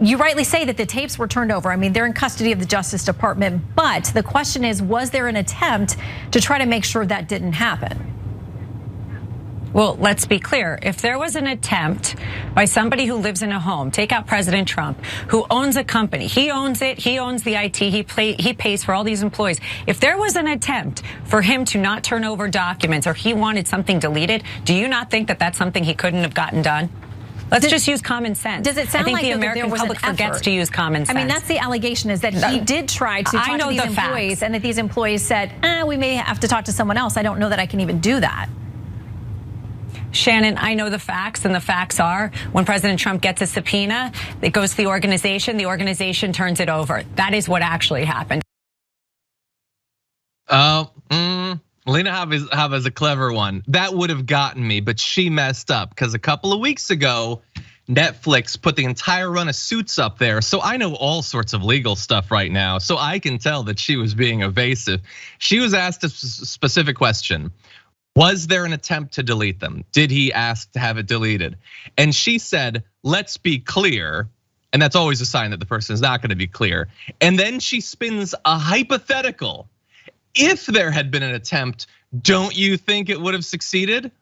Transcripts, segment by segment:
You rightly say that the tapes were turned over. I mean, they're in custody of the Justice Department, but the question is, was there an attempt to try to make sure that didn't happen? Well, let's be clear. If there was an attempt by somebody who lives in a home, take out President Trump, who owns a company, he owns it, he owns the IT, he pays for all these employees. If there was an attempt for him to not turn over documents or he wanted something deleted, do you not think that that's something he couldn't have gotten done? Let's just use common sense. Does it sound like the American public forgets to use common sense? I mean, that's the allegation, is that he did try to talk to these employees, and that these employees said, we may have to talk to someone else. I don't know that I can even do that. Shannon, I know the facts, and the facts are when President Trump gets a subpoena, it goes to the organization turns it over. That is what actually happened. Alina Habba is a clever one. That would have gotten me, but she messed up because a couple of weeks ago, Netflix put the entire run of Suits up there. So I know all sorts of legal stuff right now. So I can tell that she was being evasive. She was asked a specific question. Was there an attempt to delete them? Did he ask to have it deleted? And she said, let's be clear. And that's always a sign that the person is not going to be clear. And then she spins a hypothetical. If there had been an attempt, don't you think it would have succeeded?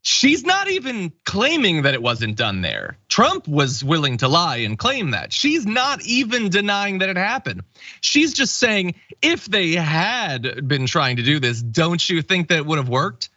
She's not even claiming that it wasn't done there. Trump was willing to lie and claim that. She's not even denying that it happened. She's just saying, if they had been trying to do this, don't you think that it would have worked?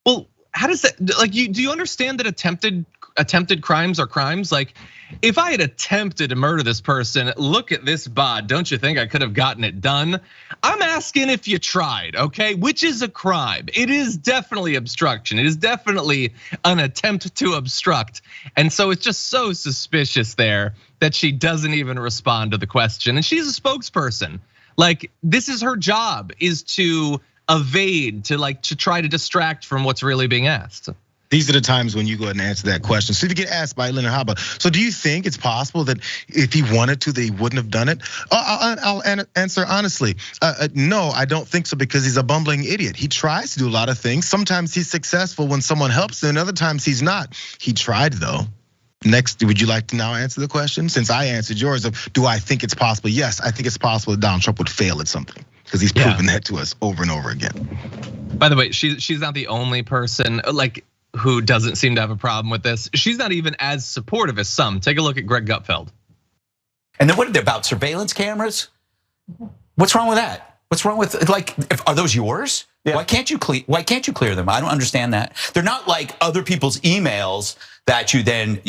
Well, how does that, like, do you understand that attempted crimes are crimes? Like, if I had attempted to murder this person, look at this bod, don't you think I could have gotten it done? I'm asking if you tried, okay? Which is a crime. It is definitely obstruction. It is definitely an attempt to obstruct. And so it's just so suspicious there that she doesn't even respond to the question. And she's a spokesperson. Like, this is her job, is to evade, to try to distract from what's really being asked. These are the times when you go ahead and answer that question. So if you get asked by Alina Habba, so do you think it's possible that if he wanted to, that he wouldn't have done it? I'll answer honestly. No, I don't think so, because he's a bumbling idiot. He tries to do a lot of things. Sometimes he's successful when someone helps him, and other times he's not. He tried though. Next, would you like to now answer the question? Since I answered yours of, do I think it's possible? Yes, I think it's possible that Donald Trump would fail at something, because he's proven that to us over and over again. By the way, she's not the only person who doesn't seem to have a problem with this. She's not even as supportive as some. Take a look at Greg Gutfeld. And then what about surveillance cameras? What's wrong with that? What's wrong with, are those yours? Yeah. Why can't you clear them? I don't understand that. They're not like other people's emails that you then,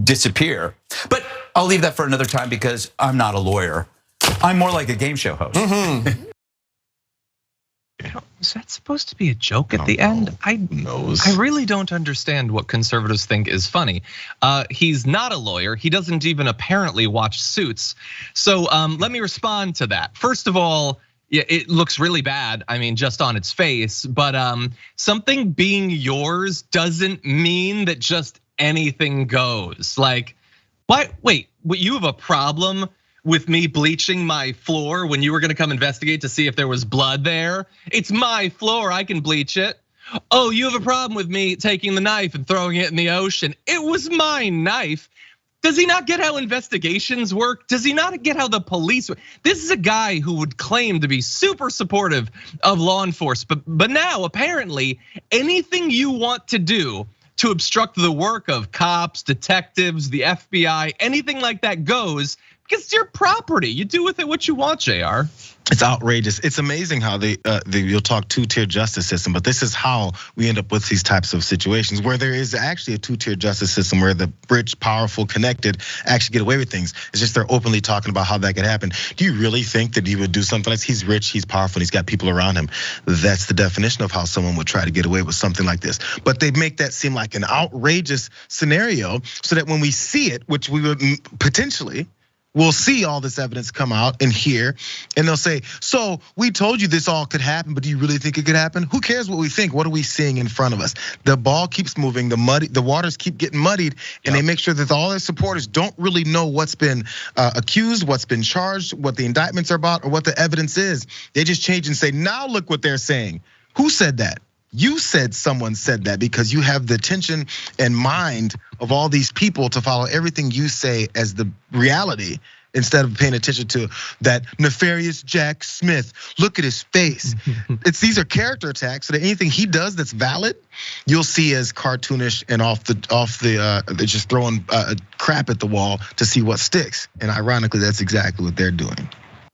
disappear. But I'll leave that for another time, because I'm not a lawyer. I'm more like a game show host. Is that supposed to be a joke at the end? I really don't understand what conservatives think is funny. He's not a lawyer. He doesn't even apparently watch Suits. So let me respond to that. First of all, yeah, it looks really bad. I mean, just on its face. But something being yours doesn't mean that just anything goes. Like, what? Wait, you have a problem with me bleaching my floor when you were gonna come investigate to see if there was blood there? It's my floor, I can bleach it. Oh, you have a problem with me taking the knife and throwing it in the ocean? It was my knife. Does he not get how investigations work? Does he not get how the police work? This is a guy who would claim to be super supportive of law enforcement, but now apparently anything you want to do to obstruct the work of cops, detectives, the FBI, anything like that goes, because it's your property. You do with it what you want, JR. It's outrageous. It's amazing how you'll talk two-tier justice system, but this is how we end up with these types of situations where there is actually a two-tier justice system where the rich, powerful, connected actually get away with things. It's just they're openly talking about how that could happen. Do you really think that he would do something like this? He's rich, he's powerful, and he's got people around him. That's the definition of how someone would try to get away with something like this. But they make that seem like an outrageous scenario so that when we see it, which we would potentially, we'll see all this evidence come out and hear, and they'll say, so we told you this all could happen, but do you really think it could happen? Who cares what we think? What are we seeing in front of us? The ball keeps moving, the waters keep getting muddied, and they make sure that all their supporters don't really know what's been accused, what's been charged, what the indictments are about, or what the evidence is. They just change and say, now look what they're saying. Who said that? You said someone said that because you have the attention and mind of all these people to follow everything you say as the reality, instead of paying attention to that nefarious Jack Smith. Look at his face. These are character attacks, so that anything he does that's valid, you'll see as cartoonish and they're just throwing crap at the wall to see what sticks. And ironically, that's exactly what they're doing.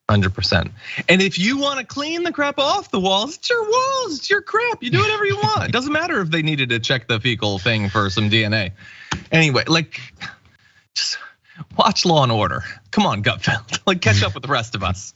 100%. And if you want to clean the crap off the walls, it's your walls, it's your crap. You do whatever you want. It doesn't matter if they needed to check the fecal thing for some DNA. Anyway, like, just watch Law and Order. Come on, Gutfeld. Like, catch up with the rest of us.